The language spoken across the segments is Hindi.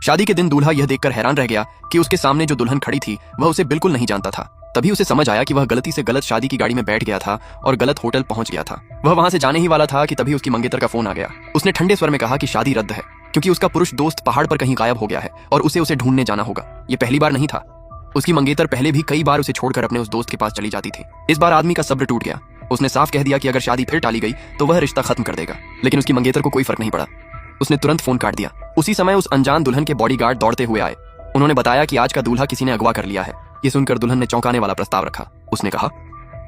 शादी के दिन दूल्हा यह देखकर हैरान रह गया कि उसके सामने जो दुल्हन खड़ी थी वह उसे बिल्कुल नहीं जानता था। तभी उसे समझ आया कि वह गलती से गलत शादी की गाड़ी में बैठ गया था और गलत होटल पहुंच गया था। वह वहां से जाने ही वाला था कि तभी उसकी मंगेतर का फोन आ गया। उसने ठंडे स्वर में कहा कि शादी रद्द है क्योंकि उसका पुरुष दोस्त पहाड़ पर कहीं गायब हो गया है और उसे ढूंढने जाना होगा। ये पहली बार नहीं था। उसकी मंगेतर पहले भी कई बार उसे छोड़कर अपने उस दोस्त के पास चली जाती थी। इस बार आदमी का सब्र टूट गया। उसने साफ कह दिया कि अगर शादी फिर टाली गई तो वह रिश्ता खत्म कर देगा। लेकिन उसकी मंगेतर को कोई फर्क नहीं पड़ा। उसने तुरंत फोन काट दिया। उसी समय उस अनजान दुल्हन के बॉडीगार्ड दौड़ते हुए आए। उन्होंने बताया कि आज का दूल्हा किसी ने अगवा कर लिया है। ये सुनकर दुल्हन ने चौंकाने वाला प्रस्ताव रखा। उसने कहा,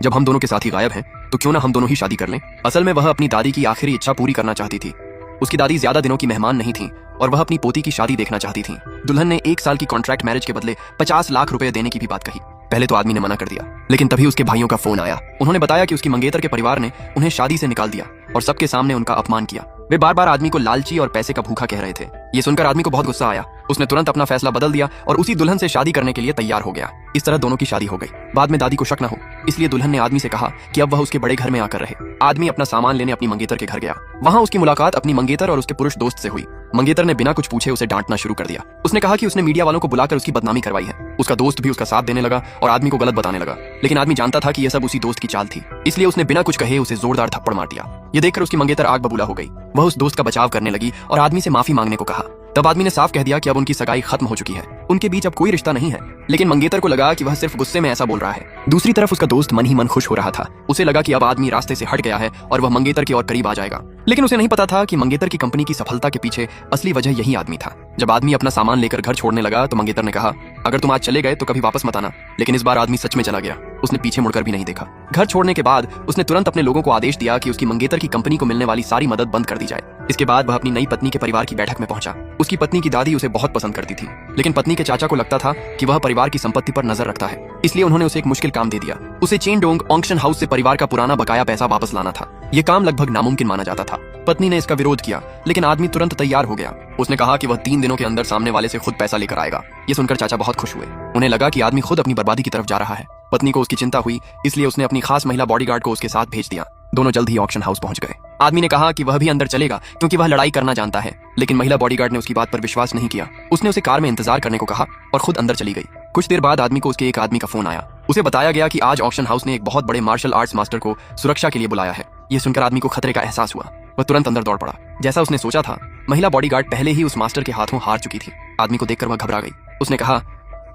जब हम दोनों के साथी गायब हैं तो क्यों ना हम दोनों ही शादी कर लें। असल में वह अपनी दादी की आखिरी इच्छा पूरी करना चाहती थी। उसकी दादी ज्यादा दिनों की मेहमान नहीं थी और वह अपनी पोती की शादी देखना चाहती थी। दुल्हन ने 1 साल की कॉन्ट्रैक्ट मैरिज के बदले 50 लाख रुपए देने की भी बात कही। पहले तो आदमी ने मना कर दिया, लेकिन तभी उसके भाइयों का फोन आया। उन्होंने बताया कि उसकी मंगेतर के परिवार ने उन्हें शादी से निकाल दिया और सबके सामने उनका अपमान किया। वे बार बार आदमी को लालची और पैसे का भूखा कह रहे थे। ये सुनकर आदमी को बहुत गुस्सा आया। उसने तुरंत अपना फैसला बदल दिया और उसी दुल्हन से शादी करने के लिए तैयार हो गया। इस तरह दोनों की शादी हो गई। बाद में दादी को शक न हो इसलिए दुल्हन ने आदमी से कहा कि अब वह उसके बड़े घर में आकर रहे। आदमी अपना सामान लेने अपनी मंगेतर के घर गया। वहां उसकी मुलाकात अपनी मंगेतर और उसके पुरुष दोस्त से हुई। मंगेतर ने बिना कुछ पूछे उसे डांटना शुरू कर दिया। उसने कहा कि उसने मीडिया वालों को बुलाकर उसकी बदनामी करवाई है। उसका दोस्त भी उसका साथ देने लगा और आदमी को गलत बताने लगा। लेकिन आदमी जानता था कि यह सब उसी दोस्त की चाल थी, इसलिए उसने बिना कुछ कहे उसे जोरदार थप्पड़ मार दिया। ये देखकर उसकी मंगेतर आग बबूला हो गई। वह उस दोस्त का बचाव करने लगी और आदमी से माफी मांगने को कहा। तब आदमी ने साफ कह दिया कि अब उनकी सगाई खत्म हो चुकी है। उनके बीच अब कोई रिश्ता नहीं है। लेकिन मंगेतर को लगा कि वह सिर्फ गुस्से में ऐसा बोल रहा है। दूसरी तरफ उसका दोस्त मन ही मन खुश हो रहा था। उसे लगा कि अब आदमी रास्ते से हट गया है और वह मंगेतर के और करीब आ जाएगा। लेकिन उसे नहीं पता था कि मंगेतर की कंपनी की सफलता के पीछे असली वजह यही आदमी था। जब आदमी अपना सामान लेकर घर छोड़ने लगा तो मंगेतर ने कहा, अगर तुम आज चले गए तो कभी वापस मत आना। लेकिन इस बार आदमी सच में चला गया। उसने पीछे मुड़कर भी नहीं देखा। घर छोड़ने के बाद उसने तुरंत अपने लोगों को आदेश दिया कि उसकी मंगेतर की कंपनी को मिलने वाली सारी मदद बंद कर दी जाए। इसके बाद वह अपनी नई पत्नी के परिवार की बैठक में पहुंचा। उसकी पत्नी की दादी उसे बहुत पसंद करती थी, लेकिन पत्नी के चाचा को लगता था कि वह परिवार की संपत्ति पर नजर रखता है। इसलिए उन्होंने उसे एक मुश्किल काम दे दिया। उसे चेनडोंग ऑक्शन हाउस से परिवार का पुराना बकाया पैसा वापस लाना था। यह काम लगभग नामुमकिन माना जाता था। पत्नी ने इसका विरोध किया, लेकिन आदमी तुरंत तैयार हो गया। उसने कहा कि वह 3 दिनों के अंदर सामने वाले से खुद पैसा लेकर आएगा। ये सुनकर चाचा बहुत खुश हुए। उन्हें लगा कि आदमी खुद अपनी बर्बादी की तरफ जा रहा है। पत्नी को उसकी चिंता हुई, इसलिए उसने अपनी खास महिला बॉडीगार्ड को उसके साथ भेज दिया। दोनों जल्द ही ऑक्शन हाउस पहुंच गए। आदमी ने कहा कि वह भी अंदर चलेगा क्योंकि वह लड़ाई करना जानता है, लेकिन महिला बॉडीगार्ड ने उसकी बात पर विश्वास नहीं किया। उसने उसे कार में इंतजार करने को कहा और खुद अंदर चली गई। कुछ देर बाद आदमी को उसके एक आदमी का फोन आया। उसे बताया गया कि आज ऑक्शन हाउस ने एक बहुत बड़े मार्शल आर्ट्स मास्टर को सुरक्षा के लिए बुलाया है। यह सुनकर आदमी को खतरे का एहसास हुआ। वह तुरंत अंदर दौड़ पड़ा। जैसा उसने सोचा था, महिला बॉडीगार्ड पहले ही उस मास्टर के हाथों हार चुकी थी। आदमी को देखकर वह घबरा गई। उसने कहा,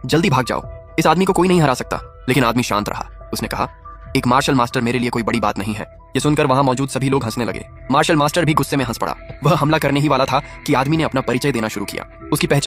जल्दी भाग जाओ, इस आदमी को कोई नहीं हरा सकता। लेकिन आदमी शांत रहा। उसने कहा, एक मार्शल मास्टर मेरे लिए कोई बड़ी बात नहीं है। ये सुनकर वहां मौजूद सभी लोग हंसने लगे। मार्शल मास्टर भी गुस्से में हंस पड़ा। वह हमला करने ही वाला था कि आदमी ने अपना परिचय देना शुरू किया। उसकी पहचान